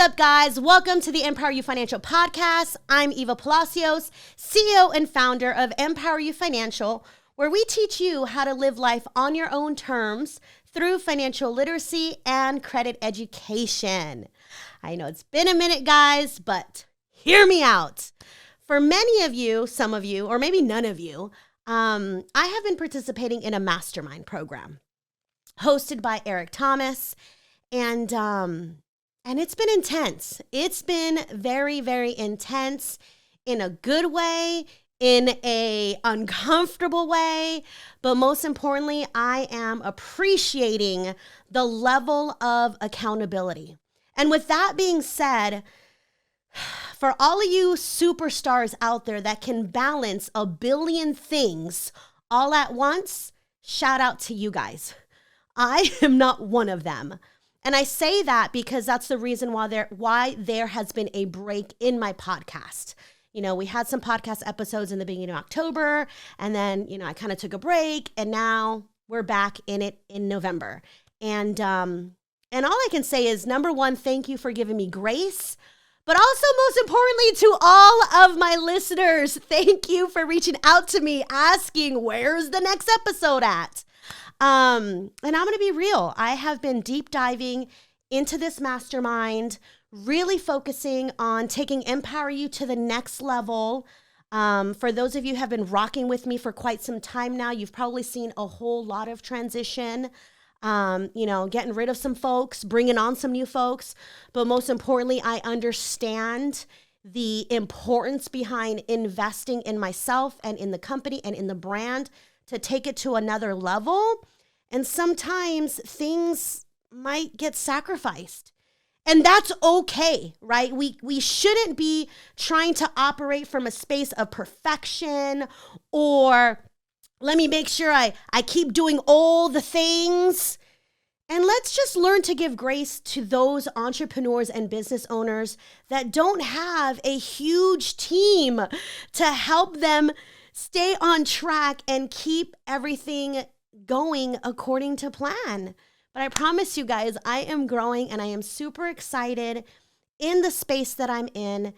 up, guys? Welcome to the EmpowerYou Financial podcast. I'm Eva Palacios, CEO and founder of EmpowerYou Financial, where we teach you how to live life on your own terms through financial literacy and credit education. I know it's been a minute, guys, but hear me out. For many of you, some of you, or maybe none of you, I have been participating in a mastermind program hosted by Eric Thomas, and it's been intense. It's been very, very intense in a good way, in a uncomfortable way, but most importantly, I am appreciating the level of accountability. And with that being said, for all of you superstars out there that can balance a billion things all at once, shout out to you guys. I am not one of them. And I say that because that's the reason why there has been a break in my podcast. You know, we had some podcast episodes in the beginning of October, and then, I kind of took a break, and now we're back in it in November. And all I can say is, number one, thank you for giving me grace. But also, most importantly, to all of my listeners, thank you for reaching out to me asking, where's the next episode at? And I'm going to be real. I have been deep diving into this mastermind, really focusing on taking EmpowerYou to the next level. For those of you who have been rocking with me for quite some time now, you've probably seen a whole lot of transition, getting rid of some folks, bringing on some new folks. But most importantly, I understand the importance behind investing in myself and in the company and in the brand to take it to another level. And sometimes things might get sacrificed. And that's okay, right? We shouldn't be trying to operate from a space of perfection or let me make sure I keep doing all the things. And let's just learn to give grace to those entrepreneurs and business owners that don't have a huge team to help them stay on track and keep everything going according to plan. But I promise you guys, I am growing and I am super excited in the space that I'm in,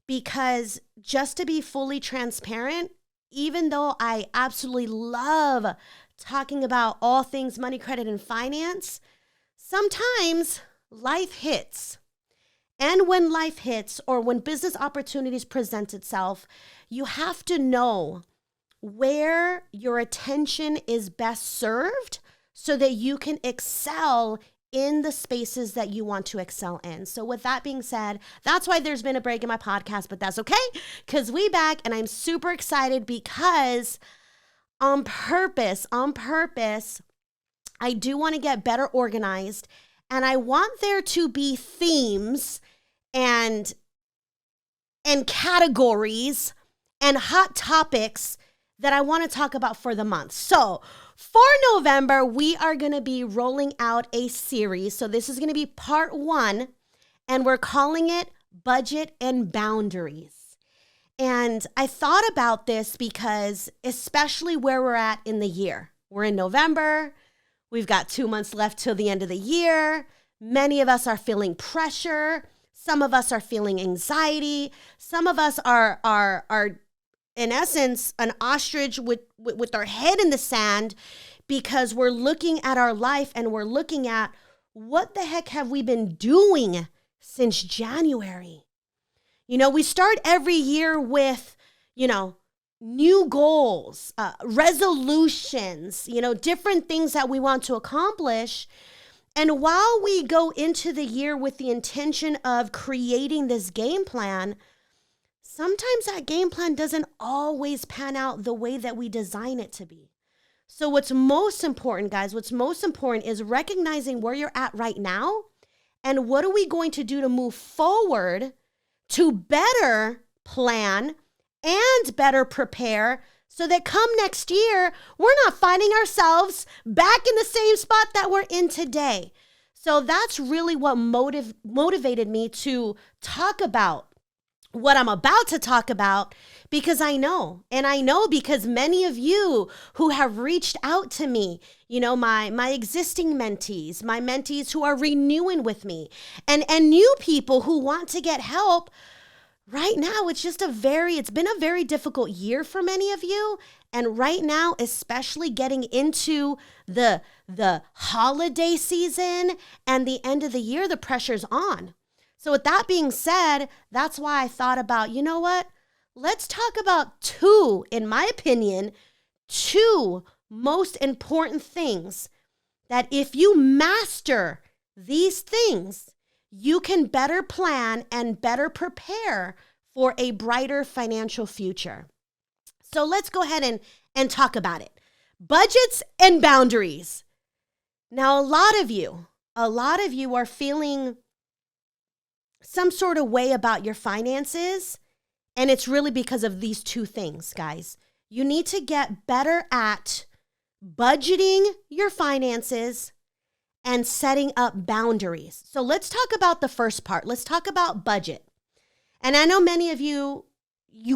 because just to be fully transparent, even though I absolutely love talking about all things money, credit, and finance, sometimes life hits. And when life hits, or when business opportunities present itself, you have to know where your attention is best served so that you can excel in the spaces that you want to excel in. So with that being said, that's why there's been a break in my podcast, but that's okay, because we back, and I'm super excited because on purpose, I do want to get better organized, and I want there to be themes and categories and hot topics that I want to talk about for the month. So for November, we are going to be rolling out a series. So this is going to be part 1, and we're calling it Budget and Boundaries. And I thought about this because especially where we're at in the year, we're in November, we've got 2 months left till the end of the year. Many of us are feeling pressure. Some of us are feeling anxiety. Some of us are in essence, an ostrich with our head in the sand, because we're looking at our life and we're looking at what the heck have we been doing since January? We start every year with, new goals, resolutions, different things that we want to accomplish. And while we go into the year with the intention of creating this game plan, sometimes that game plan doesn't always pan out the way that we design it to be. So what's most important, guys, is recognizing where you're at right now and what are we going to do to move forward to better plan and better prepare so that come next year, we're not finding ourselves back in the same spot that we're in today. So that's really what motivated me to talk about what I'm about to talk about because I know, and I know because many of you who have reached out to me, my existing mentees, my mentees who are renewing with me, and new people who want to get help. Right now, it's been a very difficult year for many of you. And right now, especially getting into the holiday season and the end of the year, the pressure's on. So with that being said, that's why I thought about, you know what? Let's talk about in my opinion, two most important things that if you master these things, you can better plan and better prepare for a brighter financial future. So let's go ahead and talk about it. Budgets and boundaries. Now, a lot of you are feeling some sort of way about your finances, and it's really because of these two things, guys. You need to get better at budgeting your finances and setting up boundaries. So let's talk about the first part. Let's talk about budget. And I know many of you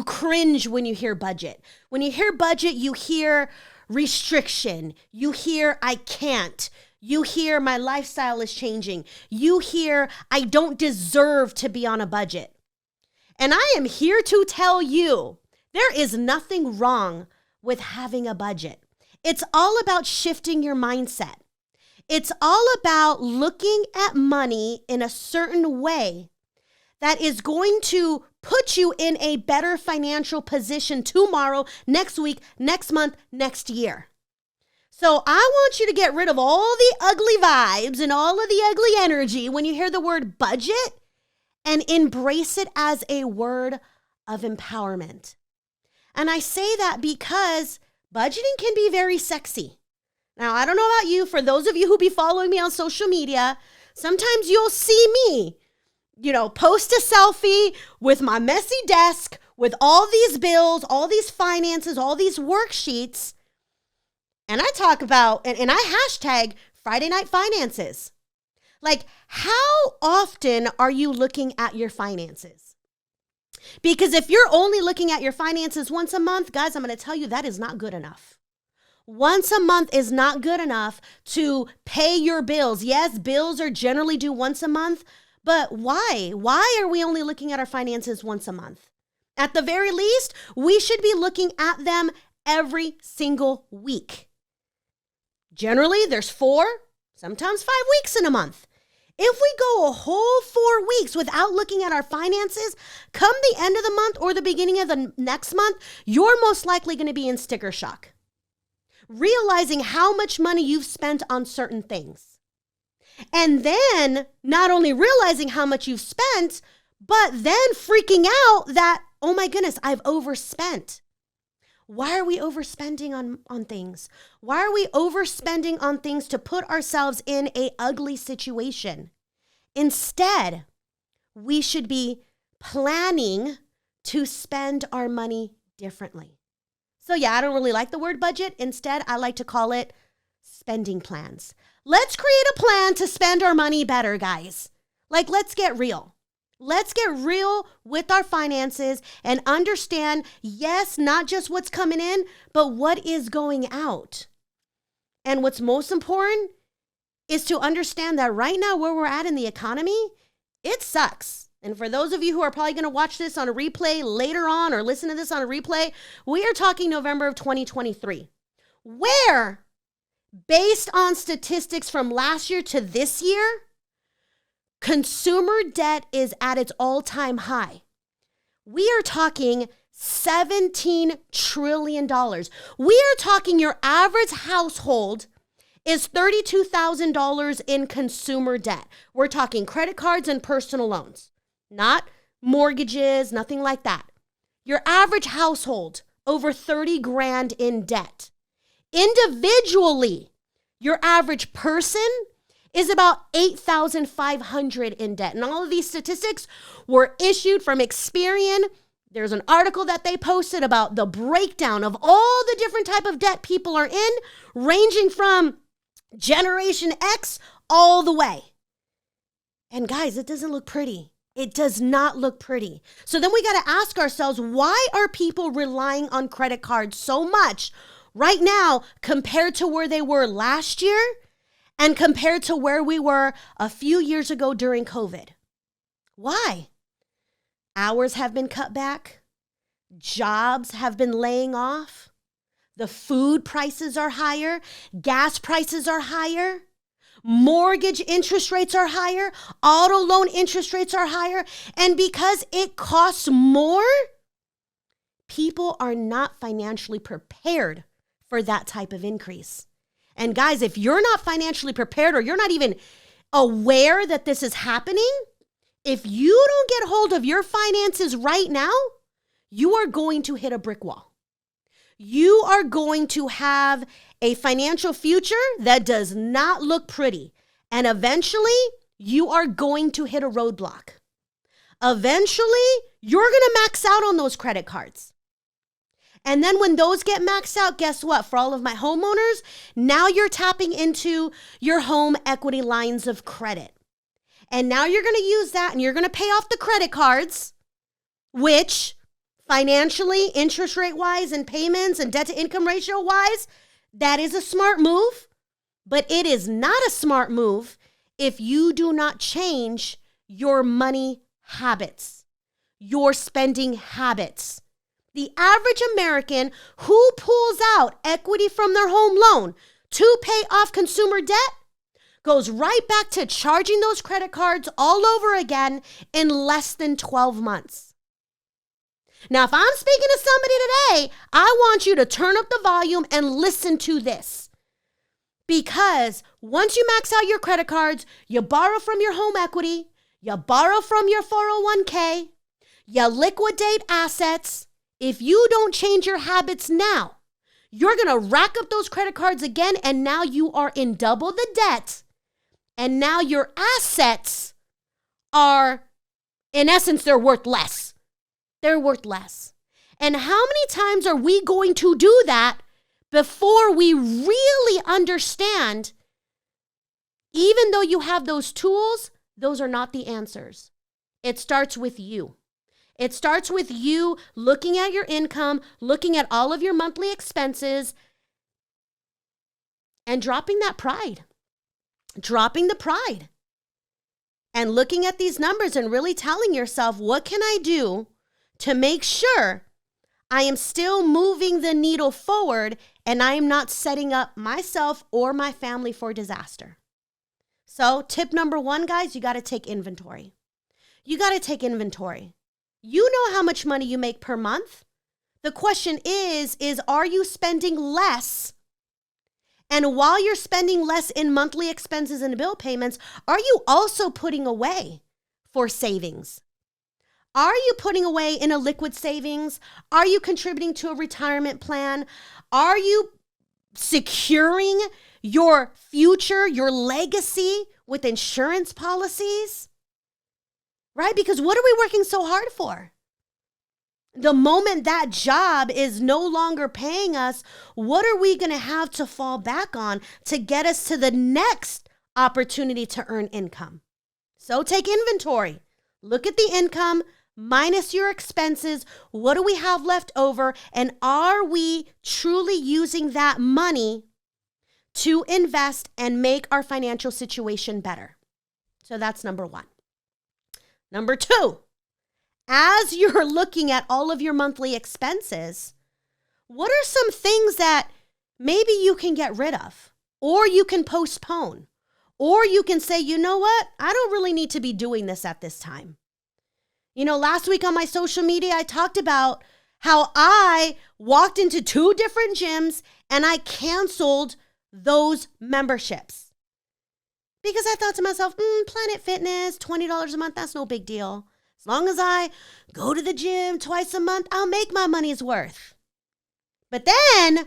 cringe when you hear budget. When you hear budget, you hear restriction. You hear I can't. You hear my lifestyle is changing. You hear I don't deserve to be on a budget. And I am here to tell you there is nothing wrong with having a budget. It's all about shifting your mindset. It's all about looking at money in a certain way that is going to put you in a better financial position tomorrow, next week, next month, next year. So I want you to get rid of all the ugly vibes and all of the ugly energy when you hear the word budget and embrace it as a word of empowerment. And I say that because budgeting can be very sexy. Now, I don't know about you. For those of you who be following me on social media, sometimes you'll see me, post a selfie with my messy desk with all these bills, all these finances, all these worksheets. And I talk about, and I hashtag Friday Night Finances. Like, how often are you looking at your finances? Because if you're only looking at your finances once a month, guys, I'm going to tell you that is not good enough. Once a month is not good enough to pay your bills. Yes, bills are generally due once a month, but why? Why are we only looking at our finances once a month? At the very least, we should be looking at them every single week. Generally, there's 4, sometimes 5 weeks in a month. If we go a whole 4 weeks without looking at our finances, come the end of the month or the beginning of the next month, you're most likely going to be in sticker shock, realizing how much money you've spent on certain things. And then not only realizing how much you've spent, but then freaking out that, oh my goodness, I've overspent. Why are we overspending on things? Why are we overspending on things to put ourselves in an ugly situation? Instead, we should be planning to spend our money differently. So yeah, I don't really like the word budget. Instead, I like to call it spending plans. Let's create a plan to spend our money better, guys. Let's get real. Let's get real with our finances and understand, yes, not just what's coming in, but what is going out. And what's most important is to understand that right now where we're at in the economy, it sucks. And for those of you who are probably going to watch this on a replay later on or listen to this on a replay, we are talking November of 2023, where based on statistics from last year to this year, consumer debt is at its all-time high. We are talking $17 trillion. We are talking your average household is $32,000 in consumer debt. We're talking credit cards and personal loans, not mortgages, nothing like that. Your average household, over 30 grand in debt. Individually, your average person is about 8,500 in debt. And all of these statistics were issued from Experian. There's an article that they posted about the breakdown of all the different type of debt people are in, ranging from Generation X all the way. And guys, it doesn't look pretty. It does not look pretty. So then we got to ask ourselves, why are people relying on credit cards so much right now compared to where they were last year and compared to where we were a few years ago during COVID? Why? Hours have been cut back. Jobs have been laying off. The food prices are higher. Gas prices are higher. Mortgage interest rates are higher. Auto loan interest rates are higher. And because it costs more, people are not financially prepared for that type of increase. And guys, if you're not financially prepared or you're not even aware that this is happening, if you don't get hold of your finances right now, you are going to hit a brick wall. You are going to have a financial future that does not look pretty. And eventually, you are going to hit a roadblock. Eventually, you're going to max out on those credit cards. And then when those get maxed out, guess what? For all of my homeowners, now you're tapping into your home equity lines of credit. And now you're going to use that and you're going to pay off the credit cards, which financially, interest rate wise, and payments and debt to income ratio wise, that is a smart move. But it is not a smart move if you do not change your money habits, your spending habits. The average American who pulls out equity from their home loan to pay off consumer debt goes right back to charging those credit cards all over again in less than 12 months. Now, if I'm speaking to somebody today, I want you to turn up the volume and listen to this. Because once you max out your credit cards, you borrow from your home equity, you borrow from your 401k, you liquidate assets. If you don't change your habits now, you're going to rack up those credit cards again, and now you are in double the debt. And now your assets are, in essence, they're worth less. They're worth less. And how many times are we going to do that before we really understand, even though you have those tools, those are not the answers. It starts with you. It starts with you looking at your income, looking at all of your monthly expenses, and dropping that pride. Dropping the pride. And looking at these numbers and really telling yourself, what can I do to make sure I am still moving the needle forward and I am not setting up myself or my family for disaster? So tip number one, guys, you got to take inventory. You got to take inventory. You know how much money you make per month. The question is are you spending less? And while you're spending less in monthly expenses and bill payments, are you also putting away for savings? Are you putting away in a liquid savings? Are you contributing to a retirement plan? Are you securing your future, your legacy with insurance policies? Right? Because what are we working so hard for? The moment that job is no longer paying us, what are we going to have to fall back on to get us to the next opportunity to earn income? So take inventory. Look at the income minus your expenses. What do we have left over? And are we truly using that money to invest and make our financial situation better? So that's number one. Number two, as you're looking at all of your monthly expenses, what are some things that maybe you can get rid of, or you can postpone, or you can say, you know what? I don't really need to be doing this at this time. You know, last week on my social media, I talked about how I walked into 2 different gyms and I canceled those memberships. Because I thought to myself, Planet Fitness, $20 a month, that's no big deal. As long as I go to the gym twice a month, I'll make my money's worth. But then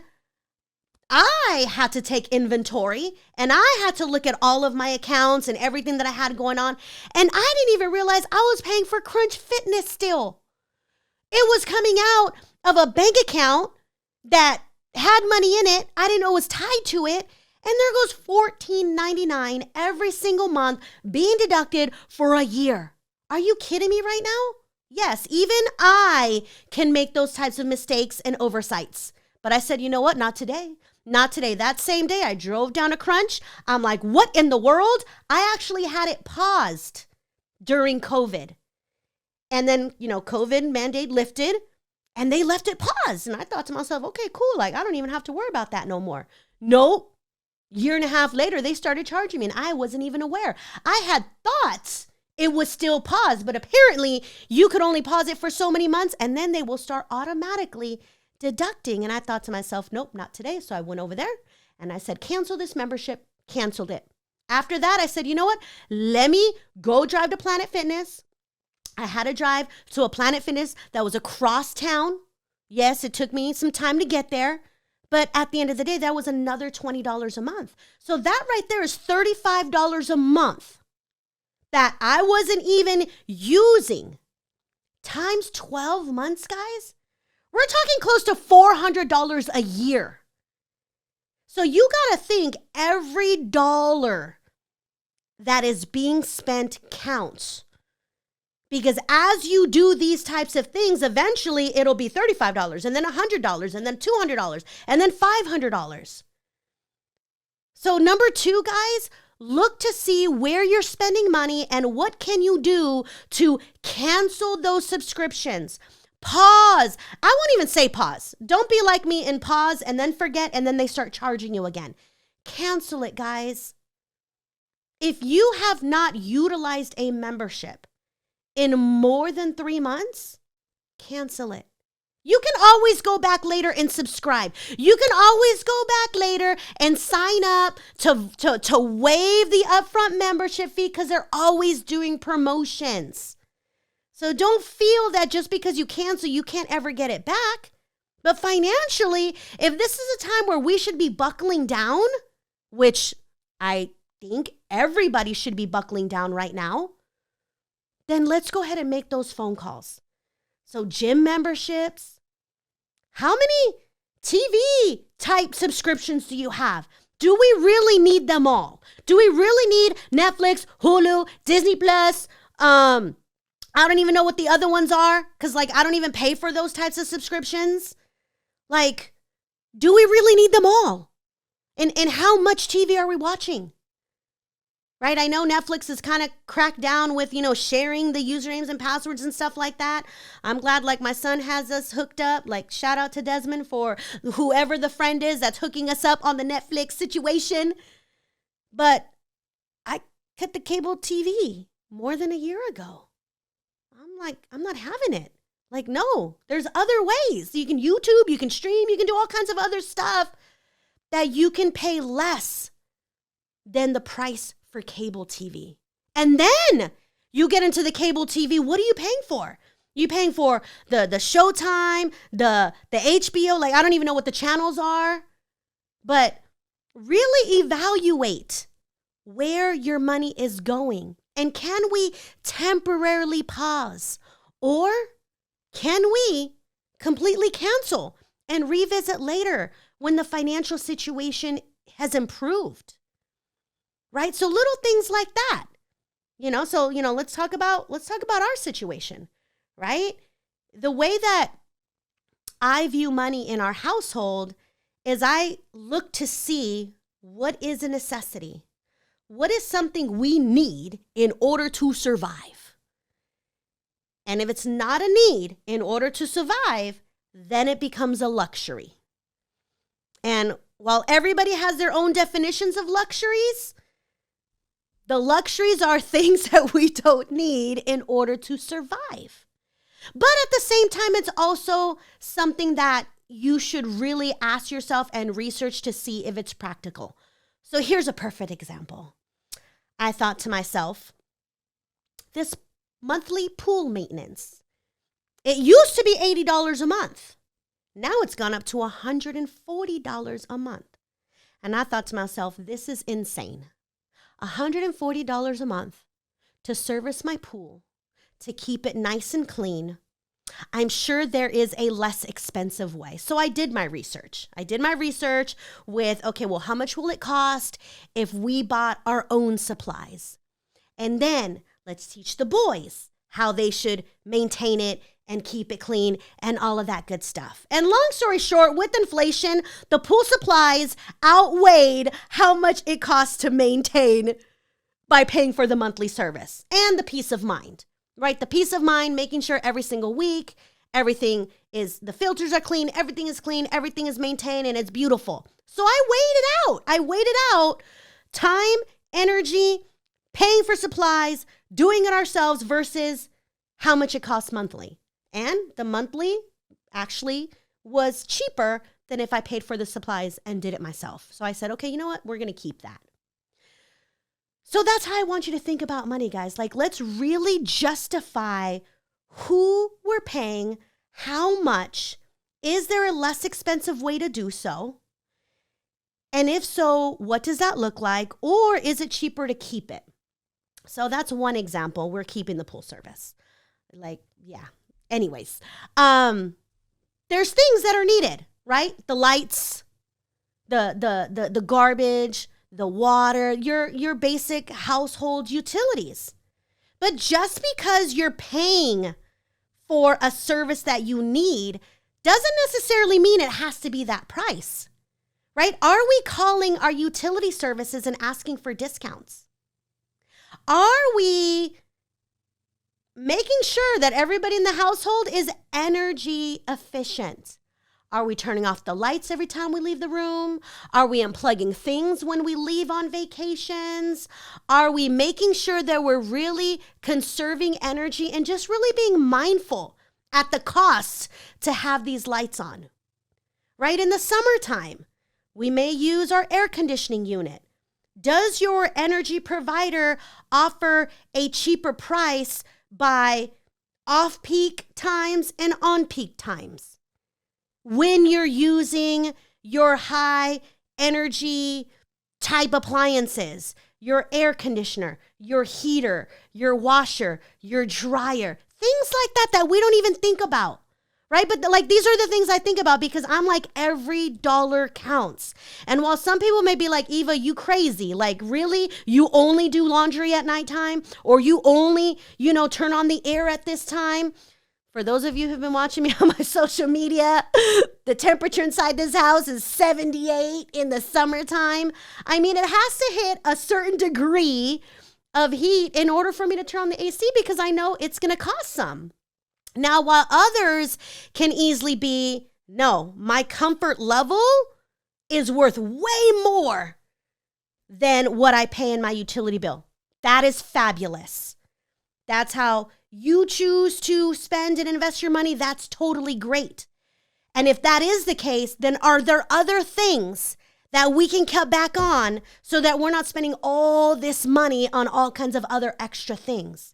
I had to take inventory and I had to look at all of my accounts and everything that I had going on. And I didn't even realize I was paying for Crunch Fitness still. It was coming out of a bank account that had money in it. I didn't know it was tied to it. And there goes $14.99 every single month being deducted for a year. Are you kidding me right now? Yes, even I can make those types of mistakes and oversights. But I said, you know what? Not today. Not today. That same day, I drove down a Crunch. I'm like, what in the world? I actually had it paused during COVID. And then, COVID mandate lifted and they left it paused. And I thought to myself, okay, cool. Like, I don't even have to worry about that no more. Nope. Year and a half later, they started charging me and I wasn't even aware. I had thoughts it was still paused, but apparently you could only pause it for so many months and then they will start automatically deducting. And I thought to myself, nope, not today. So I went over there and I said, cancel this membership, canceled it. After that, I said, you know what? Let me go drive to Planet Fitness. I had to drive to a Planet Fitness that was across town. Yes, it took me some time to get there. But at the end of the day, that was another $20 a month. So that right there is $35 a month that I wasn't even using. Times 12 months, guys. We're talking close to $400 a year. So you got to think every dollar that is being spent counts. Because as you do these types of things, eventually it'll be $35 and then $100 and then $200 and then $500. So number 2, guys, look to see where you're spending money and what can you do to cancel those subscriptions. Pause. I won't even say pause. Don't be like me and pause and then forget and then they start charging you again. Cancel it, guys. If you have not utilized a membership in more than 3 months, cancel it. You can always go back later and subscribe. You can always go back later and sign up to waive the upfront membership fee because they're always doing promotions. So don't feel that just because you cancel, you can't ever get it back. But financially, if this is a time where we should be buckling down, which I think everybody should be buckling down right now, then let's go ahead and make those phone calls. So gym memberships, how many TV type subscriptions do you have? Do we really need them all? Do we really need Netflix, Hulu, Disney Plus? I don't even know what the other ones are because I don't even pay for those types of subscriptions. Do we really need them all? And how much TV are we watching? Right? I know Netflix is kind of cracked down with, sharing the usernames and passwords and stuff like that. I'm glad my son has us hooked up. Shout out to Desmond for whoever the friend is that's hooking us up on the Netflix situation. But I cut the cable TV more than a year ago. I'm not having it. No, there's other ways. You can YouTube, you can stream, you can do all kinds of other stuff that you can pay less than the price for cable TV. And then you get into the cable TV. What are you paying for? You paying for the Showtime, the HBO. I don't even know what the channels are. But really evaluate where your money is going. And can we temporarily pause? Or can we completely cancel and revisit later when the financial situation has improved? Right? So little things like that. Let's talk about our situation, right? The way that I view money in our household is I look to see what is a necessity. What is something we need in order to survive? And if it's not a need in order to survive, then it becomes a luxury. And while everybody has their own definitions of luxuries, the luxuries are things that we don't need in order to survive. But at the same time, it's also something that you should really ask yourself and research to see if it's practical. So here's a perfect example. I thought to myself, this monthly pool maintenance, it used to be $80 a month. Now it's gone up to $140 a month. And I thought to myself, this is insane. $140 a month to service my pool, to keep it nice and clean. I'm sure there is a less expensive way. So I did my research. With, how much will it cost if we bought our own supplies? And then let's teach the boys how they should maintain it and keep it clean and all of that good stuff. And long story short, with inflation, the pool supplies outweighed how much it costs to maintain by paying for the monthly service and the peace of mind, right? The peace of mind, making sure every single week, the filters are clean, everything is maintained, and it's beautiful. So I waited out time, energy, paying for supplies, doing it ourselves versus how much it costs monthly. And the monthly actually was cheaper than if I paid for the supplies and did it myself. So I said, okay, you know what? We're going to keep that. So that's how I want you to think about money, guys. Like, let's really justify who we're paying, how much. Is there a less expensive way to do so? And if so, what does that look like? Or is it cheaper to keep it? So that's one example. We're keeping the pool service. Anyways, there's things that are needed, right? The lights, the garbage, the water, your basic household utilities. But just because you're paying for a service that you need doesn't necessarily mean it has to be that price, right? Are we calling our utility services and asking for discounts? Are we making sure that everybody in the household is energy efficient? Are we turning off the lights every time we leave the room? Are we unplugging things when we leave on vacations? Are we making sure that we're really conserving energy and just really being mindful at the cost to have these lights on? Right? In the summertime, we may use our air conditioning unit. Does your energy provider offer a cheaper price by off-peak times and on-peak times? When you're using your high energy type appliances, your air conditioner, your heater, your washer, your dryer, things like that we don't even think about, right? But these are the things I think about because I'm like, every dollar counts. And while some people may be like, Eva, you crazy. Like, really? You only do laundry at nighttime? Or you only, turn on the air at this time? For those of you who've been watching me on my social media, the temperature inside this house is 78 in the summertime. I mean, it has to hit a certain degree of heat in order for me to turn on the AC because I know it's going to cost some. Now, while others can easily be, no, my comfort level is worth way more than what I pay in my utility bill. That is fabulous. That's how you choose to spend and invest your money. That's totally great. And if that is the case, then are there other things that we can cut back on so that we're not spending all this money on all kinds of other extra things,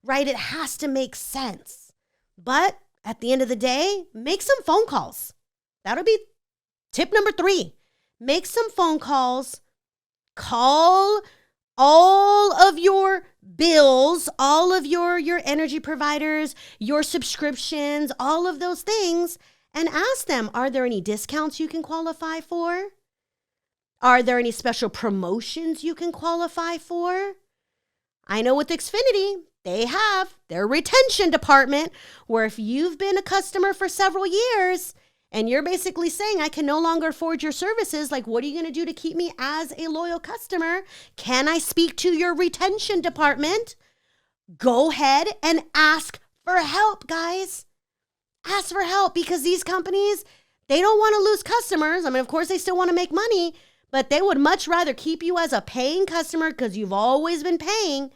right? It has to make sense. But at the end of the day, make some phone calls. That'll be tip number 3. Make some phone calls. Call all of your bills, all of your energy providers, your subscriptions, all of those things, and ask them, are there any discounts you can qualify for? Are there any special promotions you can qualify for? I know with Xfinity, they have their retention department where if you've been a customer for several years and you're basically saying, I can no longer afford your services, like, what are you going to do to keep me as a loyal customer? Can I speak to your retention department? Go ahead and ask for help, guys. Ask for help because these companies, they don't want to lose customers. I mean, of course, they still want to make money, but they would much rather keep you as a paying customer because you've always been paying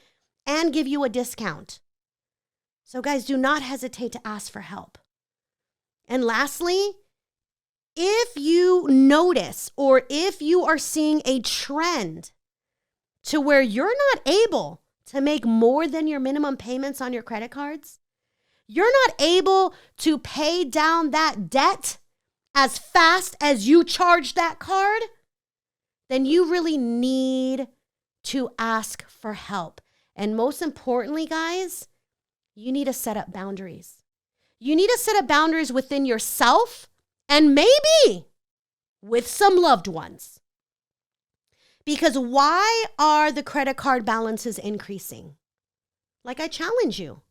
and give you a discount. So guys, do not hesitate to ask for help. And lastly, if you notice or if you are seeing a trend to where you're not able to make more than your minimum payments on your credit cards, you're not able to pay down that debt as fast as you charge that card, then you really need to ask for help. And most importantly, guys, you need to set up boundaries. You need to set up boundaries within yourself and maybe with some loved ones. Because why are the credit card balances increasing? Like, I challenge you.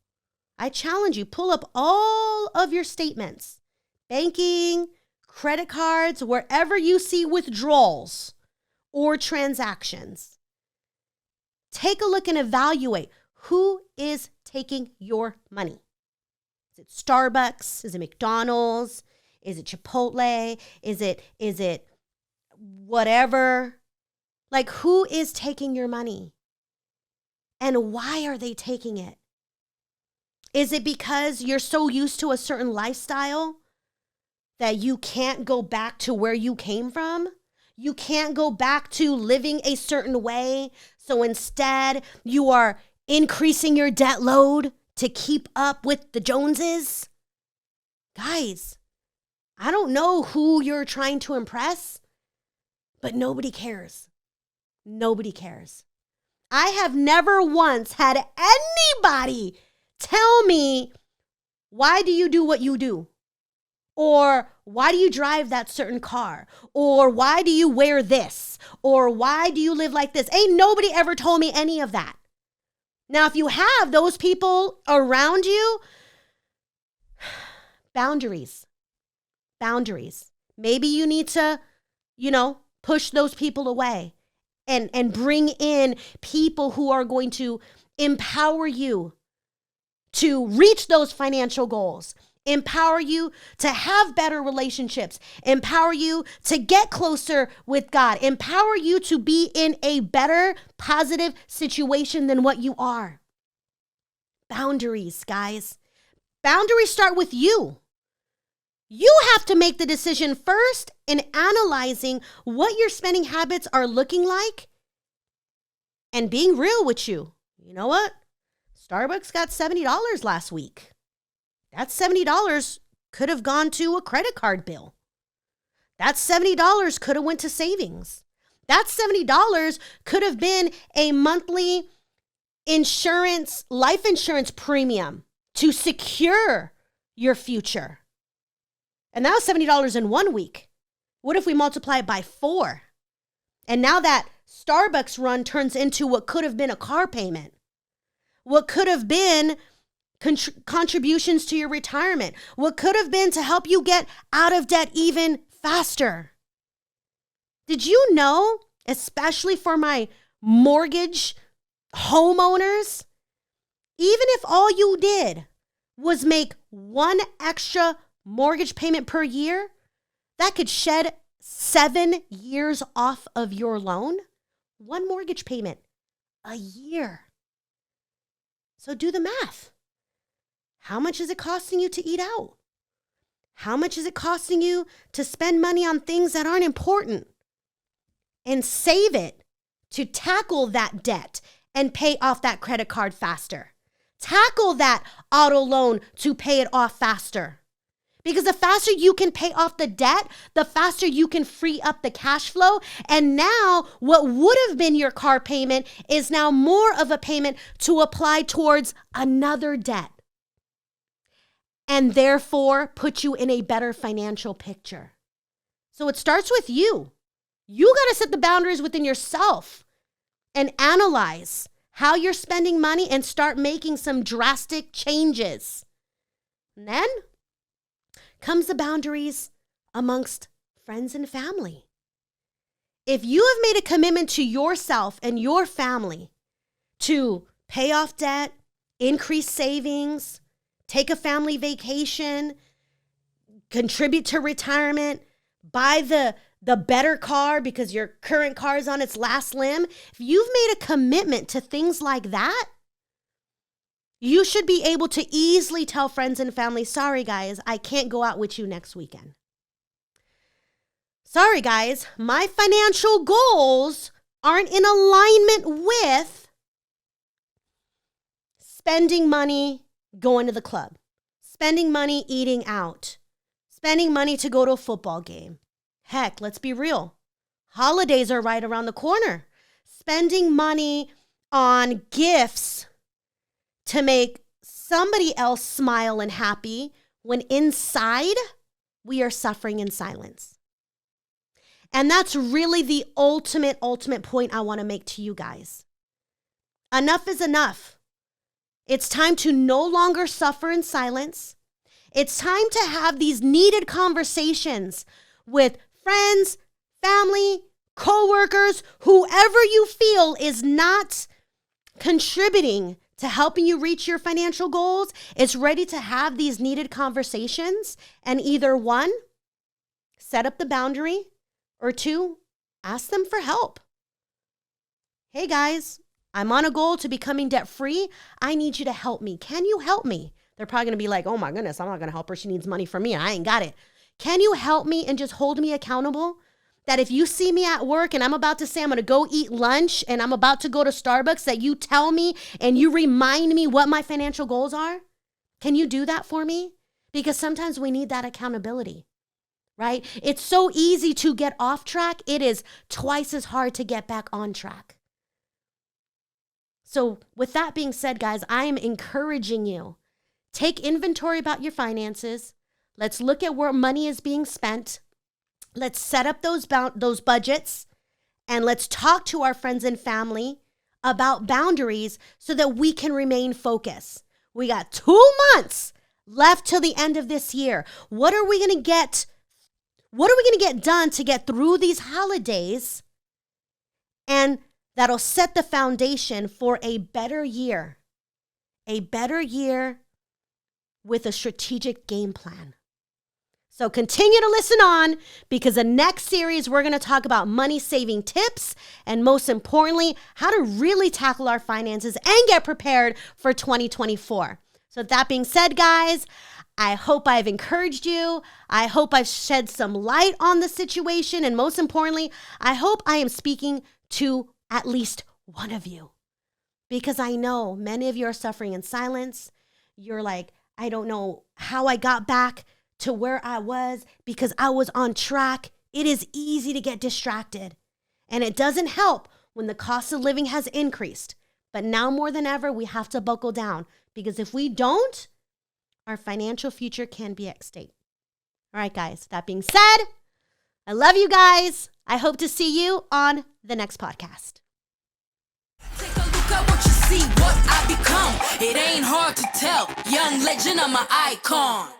I challenge you, pull up all of your statements, banking, credit cards, wherever you see withdrawals or transactions. Take a look and evaluate who is taking your money. Is it Starbucks? Is it McDonald's? Is it Chipotle? Is it whatever? Like, who is taking your money? And why are they taking it? Is it because you're so used to a certain lifestyle that you can't go back to where you came from? You can't go back to living a certain way. So instead, you are increasing your debt load to keep up with the Joneses? Guys, I don't know who you're trying to impress, but nobody cares. Nobody cares. I have never once had anybody tell me, why do you do what you do? Or why do you drive that certain car? Or why do you wear this? Or why do you live like this? Ain't nobody ever told me any of that. Now, if you have those people around you, boundaries. Maybe you need to, push those people away and bring in people who are going to empower you to reach those financial goals, empower you to have better relationships, empower you to get closer with God, empower you to be in a better, positive situation than what you are. Boundaries, guys. Boundaries start with you. You have to make the decision first in analyzing what your spending habits are looking like and being real with you. You know what? Starbucks got $70 last week. That $70 could have gone to a credit card bill. That $70 could have went to savings. That $70 could have been a monthly life insurance premium to secure your future. And that was $70 in 1 week. What if we multiply it by 4? And now that Starbucks run turns into what could have been a car payment. What could have been contributions to your retirement. What could have been to help you get out of debt even faster. Did you know, especially for my mortgage homeowners, even if all you did was make one extra mortgage payment per year, that could shed 7 years off of your loan? One mortgage payment a year. So do the math. How much is it costing you to eat out? How much is it costing you to spend money on things that aren't important? And save it to tackle that debt and pay off that credit card faster. Tackle that auto loan to pay it off faster. Because the faster you can pay off the debt, the faster you can free up the cash flow. And now what would have been your car payment is now more of a payment to apply towards another debt. And therefore put you in a better financial picture. So it starts with you. You got to set the boundaries within yourself and analyze how you're spending money and start making some drastic changes. And then comes the boundaries amongst friends and family. If you have made a commitment to yourself and your family to pay off debt, increase savings, take a family vacation, contribute to retirement, buy the better car because your current car is on its last limb, if you've made a commitment to things like that, you should be able to easily tell friends and family, sorry guys, I can't go out with you next weekend. Sorry guys, my financial goals aren't in alignment with spending money going to the club, spending money eating out, spending money to go to a football game. Heck, let's be real. Holidays are right around the corner. Spending money on gifts to make somebody else smile and happy when inside we are suffering in silence. And that's really the ultimate point I want to make to you guys. Enough is enough. It's time to no longer suffer in silence. It's time to have these needed conversations with friends, family, coworkers, whoever you feel is not contributing to helping you reach your financial goals. It's ready to have these needed conversations and either one, set up the boundary, or two, ask them for help. Hey guys, I'm on a goal to becoming debt-free. I need you to help me. Can you help me? They're probably going to be like, oh my goodness, I'm not going to help her. She needs money from me. I ain't got it. Can you help me and just hold me accountable? That if you see me at work and I'm about to say I'm going to go eat lunch and I'm about to go to Starbucks, that you tell me and you remind me what my financial goals are? Can you do that for me? Because sometimes we need that accountability, right? It's so easy to get off track. It is twice as hard to get back on track. So with that being said, guys, I am encouraging you. Take inventory about your finances. Let's look at where money is being spent. Let's set up those budgets, and let's talk to our friends and family about boundaries so that we can remain focused. We got 2 months left till the end of this year. What are we going to get done to get through these holidays? And that'll set the foundation for a better year with a strategic game plan. So continue to listen on, because the next series, we're going to talk about money saving tips and, most importantly, how to really tackle our finances and get prepared for 2024. So with that being said, guys, I hope I've encouraged you. I hope I've shed some light on the situation. And most importantly, I hope I am speaking to at least one of you, because I know many of you are suffering in silence. You're like, I don't know how I got back to where I was because I was on track. It is easy to get distracted, and it doesn't help when the cost of living has increased. But now more than ever, we have to buckle down, because if we don't, our financial future can be at stake. All right, guys, that being said, I love you guys. I hope to see you on the next podcast. Take a look at what you see, what I become. It ain't hard to tell. Young legend, I'm an icon.